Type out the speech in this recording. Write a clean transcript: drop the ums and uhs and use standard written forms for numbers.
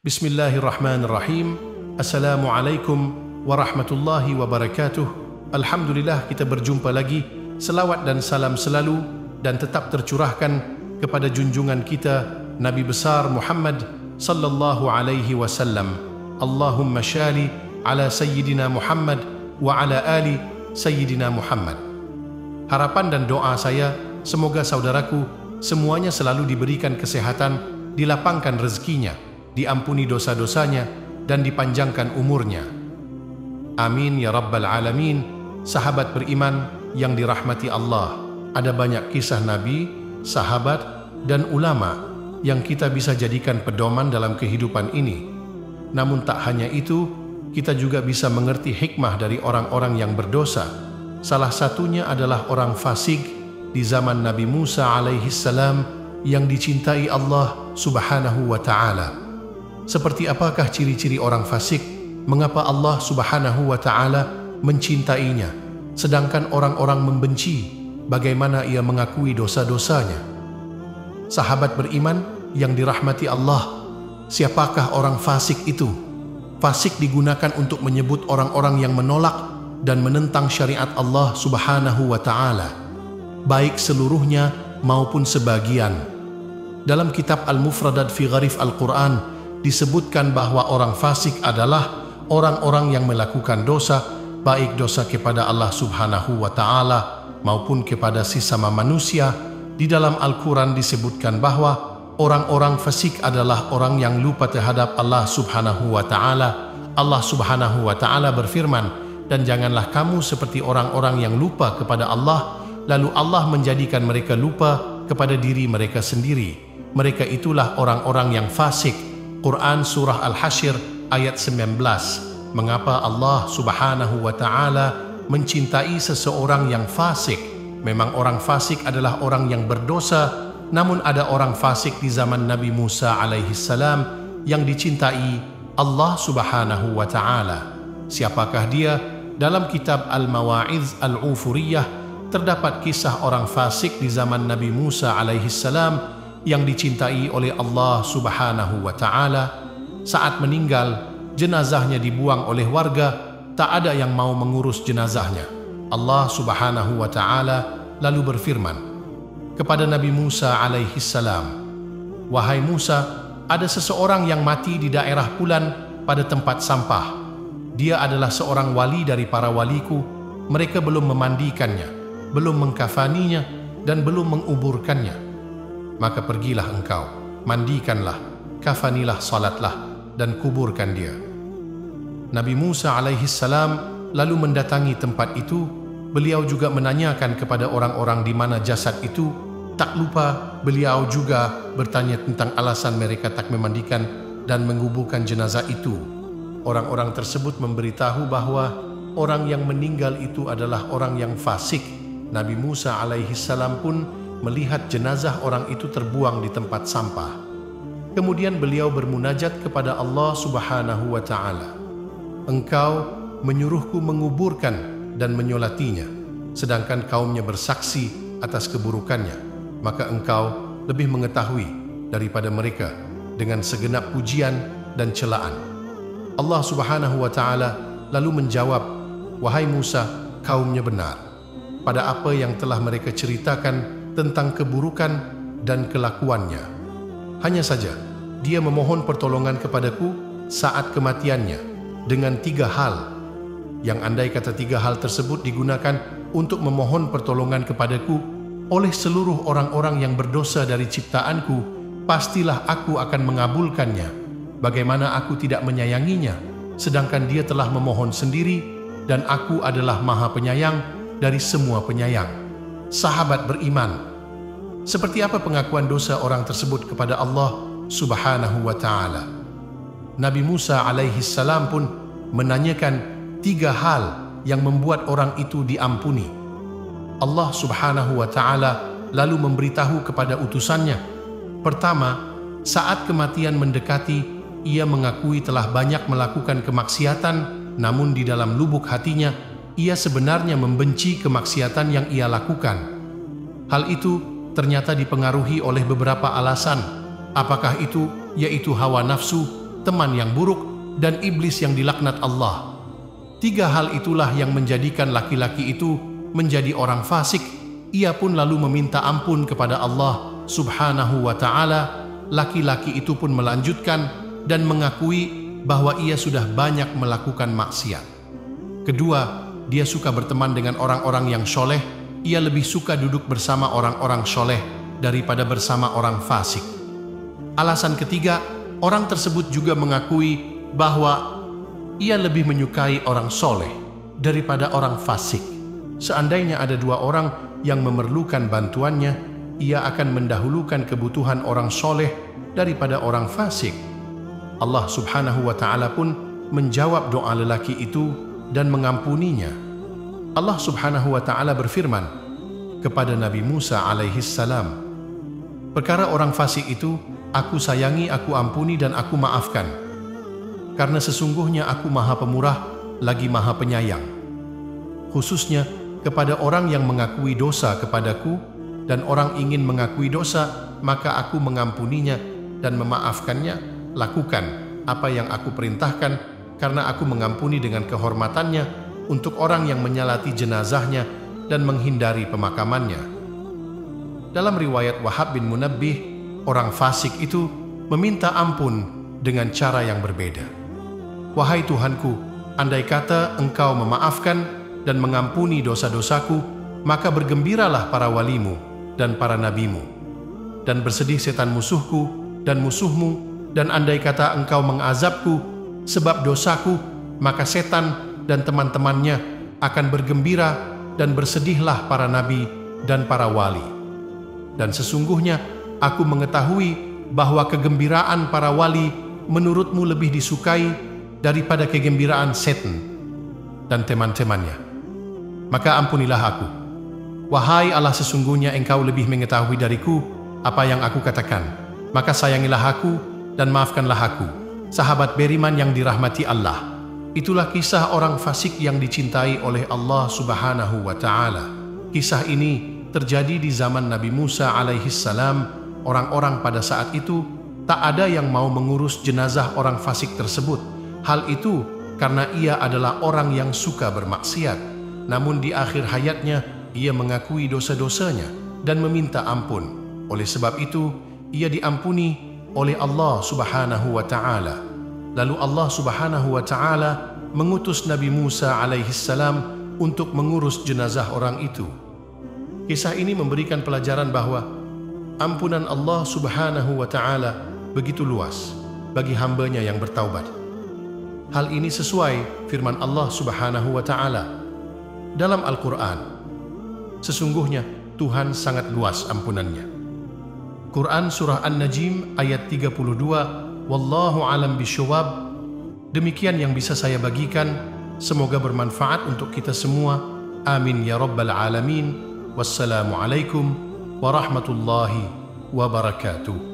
Bismillahirrahmanirrahim. Assalamualaikum warahmatullahi wabarakatuh. Alhamdulillah, kita berjumpa lagi. Selawat dan salam selalu dan tetap tercurahkan kepada junjungan kita Nabi besar Muhammad sallallahu alaihi wasallam. Allahumma syali ala sayyidina Muhammad wa ala ali sayyidina Muhammad. Harapan dan doa saya, semoga saudaraku semuanya selalu diberikan kesehatan, dilapangkan rezekinya, diampuni dosa-dosanya, dan dipanjangkan umurnya. Amin ya rabbal alamin. Sahabat beriman yang dirahmati Allah, ada banyak kisah Nabi, sahabat, dan ulama yang kita bisa jadikan pedoman dalam kehidupan ini. Namun tak hanya itu, kita juga bisa mengerti hikmah dari orang-orang yang berdosa. Salah satunya adalah orang fasik di zaman Nabi Musa alaihi salam yang dicintai Allah subhanahu wa ta'ala. Seperti apakah ciri-ciri orang fasik? Mengapa Allah subhanahu wa ta'ala mencintainya, sedangkan orang-orang membenci? Bagaimana ia mengakui dosa-dosanya? Sahabat beriman yang dirahmati Allah, siapakah orang fasik itu? Fasik digunakan untuk menyebut orang-orang yang menolak dan menentang syariat Allah subhanahu wa ta'ala, baik seluruhnya maupun sebagian. Dalam kitab Al-Mufradat fi Gharif Al-Quran disebutkan bahwa orang fasik adalah orang-orang yang melakukan dosa, baik dosa kepada Allah subhanahu wa ta'ala maupun kepada sesama manusia. Di dalam Al-Quran disebutkan bahwa orang-orang fasik adalah orang yang lupa terhadap Allah subhanahu wa ta'ala. Allah subhanahu wa ta'ala berfirman, dan janganlah kamu seperti orang-orang yang lupa kepada Allah, lalu Allah menjadikan mereka lupa kepada diri mereka sendiri. Mereka itulah orang-orang yang fasik. Quran Surah Al-Hasyr ayat 19. Mengapa Allah subhanahu wa ta'ala mencintai seseorang yang fasik? Memang orang fasik adalah orang yang berdosa, namun ada orang fasik di zaman Nabi Musa alaihi salam yang dicintai Allah subhanahu wa ta'ala. Siapakah dia? Dalam kitab Al-Mawa'iz Al-Ufuriyah terdapat kisah orang fasik di zaman Nabi Musa alaihi salam yang dicintai oleh Allah subhanahu wa ta'ala. Saat meninggal, jenazahnya dibuang oleh warga, tak ada yang mau mengurus jenazahnya. Allah subhanahu wa ta'ala lalu berfirman kepada Nabi Musa alaihi salam, "Wahai Musa, ada seseorang yang mati di daerah Pulan pada tempat sampah. Dia adalah seorang wali dari para waliku. Mereka belum memandikannya, belum mengkafaninya, dan belum menguburkannya. Maka pergilah engkau, mandikanlah, kafanilah, salatlah, dan kuburkan dia." Nabi Musa alaihi salam lalu mendatangi tempat itu. Beliau juga menanyakan kepada orang-orang di mana jasad itu. Tak lupa beliau juga bertanya tentang alasan mereka tak memandikan dan menguburkan jenazah itu. Orang-orang tersebut memberitahu bahwa orang yang meninggal itu adalah orang yang fasik. Nabi Musa alaihi salam pun melihat jenazah orang itu terbuang di tempat sampah. Kemudian beliau bermunajat kepada Allah subhanahu wa ta'ala, "Engkau menyuruhku menguburkan dan menyolatinya, sedangkan kaumnya bersaksi atas keburukannya. Maka engkau lebih mengetahui daripada mereka dengan segenap pujian dan celaan." Allah subhanahu wa ta'ala lalu menjawab, "Wahai Musa, kaumnya benar pada apa yang telah mereka ceritakan tentang keburukan dan kelakuannya. Hanya saja dia memohon pertolongan kepadaku saat kematiannya dengan 3 hal, yang andai kata 3 hal tersebut digunakan untuk memohon pertolongan kepadaku oleh seluruh orang-orang yang berdosa dari ciptaanku, pastilah aku akan mengabulkannya. Bagaimana aku tidak menyayanginya, sedangkan dia telah memohon sendiri, dan aku adalah maha penyayang dari semua penyayang." Sahabat beriman, seperti apa pengakuan dosa orang tersebut kepada Allah subhanahu wa ta'ala? Nabi Musa alaihi salam pun menanyakan 3 hal yang membuat orang itu diampuni. Allah subhanahu wa ta'ala lalu memberitahu kepada utusannya. Pertama, saat kematian mendekati, ia mengakui telah banyak melakukan kemaksiatan, namun di dalam lubuk hatinya, ia sebenarnya membenci kemaksiatan yang ia lakukan. Hal itu ternyata dipengaruhi oleh beberapa alasan. Apakah itu? Yaitu hawa nafsu, teman yang buruk, dan iblis yang dilaknat Allah. 3 hal itulah yang menjadikan laki-laki itu menjadi orang fasik. Ia pun lalu meminta ampun kepada Allah Subhanahu wa ta'ala. Laki-laki itu pun melanjutkan dan mengakui bahwa ia sudah banyak melakukan maksiat. Kedua, dia suka berteman dengan orang-orang yang soleh. Ia lebih suka duduk bersama orang-orang soleh daripada bersama orang fasik. Alasan ketiga, orang tersebut juga mengakui bahwa ia lebih menyukai orang soleh daripada orang fasik. Seandainya ada 2 orang yang memerlukan bantuannya, ia akan mendahulukan kebutuhan orang soleh daripada orang fasik. Allah Subhanahu wa ta'ala pun menjawab doa lelaki itu dan mengampuninya. Allah Subhanahu wa ta'ala berfirman kepada Nabi Musa alaihi salam, "Perkara orang fasik itu aku sayangi, aku ampuni dan aku maafkan. Karena sesungguhnya aku Maha Pemurah lagi Maha Penyayang. Khususnya kepada orang yang mengakui dosa kepadaku, dan orang ingin mengakui dosa, maka aku mengampuninya dan memaafkannya. Lakukan apa yang aku perintahkan, karena aku mengampuni dengan kehormatannya untuk orang yang menyalati jenazahnya dan menghindari pemakamannya." Dalam riwayat Wahab bin Munabbih, orang fasik itu meminta ampun dengan cara yang berbeda. "Wahai Tuhanku, andai kata Engkau memaafkan dan mengampuni dosa-dosaku, maka bergembiralah para walimu dan para nabimu, dan bersedih setan musuhku dan musuhmu, dan andai kata Engkau mengazabku sebab dosaku, maka setan dan teman-temannya akan bergembira, dan bersedihlah para nabi dan para wali. Dan sesungguhnya aku mengetahui bahwa kegembiraan para wali menurutmu lebih disukai daripada kegembiraan setan dan teman-temannya. Maka ampunilah aku. Wahai Allah, sesungguhnya Engkau lebih mengetahui dariku apa yang aku katakan. Maka sayangilah aku dan maafkanlah aku." Sahabat beriman yang dirahmati Allah, itulah kisah orang fasik yang dicintai oleh Allah Subhanahu wa ta'ala. Kisah ini terjadi di zaman Nabi Musa alaihi salam. Orang-orang pada saat itu tak ada yang mau mengurus jenazah orang fasik tersebut. Hal itu karena ia adalah orang yang suka bermaksiat. Namun di akhir hayatnya ia mengakui dosa-dosanya dan meminta ampun. Oleh sebab itu ia diampuni oleh Allah Subhanahu wa ta'ala. Lalu Allah Subhanahu wa ta'ala mengutus Nabi Musa alaihi salam untuk mengurus jenazah orang itu. Kisah ini memberikan pelajaran bahwa ampunan Allah Subhanahu wa ta'ala begitu luas bagi hambanya yang bertaubat. Hal ini sesuai firman Allah Subhanahu wa ta'ala dalam Al-Quran. Sesungguhnya Tuhan sangat luas ampunannya. Quran Surah An-Najm ayat 32. Wallahu alam bisyawab. Demikian yang bisa saya bagikan. Semoga bermanfaat untuk kita semua. Amin ya rabbal alamin. Wassalamualaikum warahmatullahi wabarakatuh.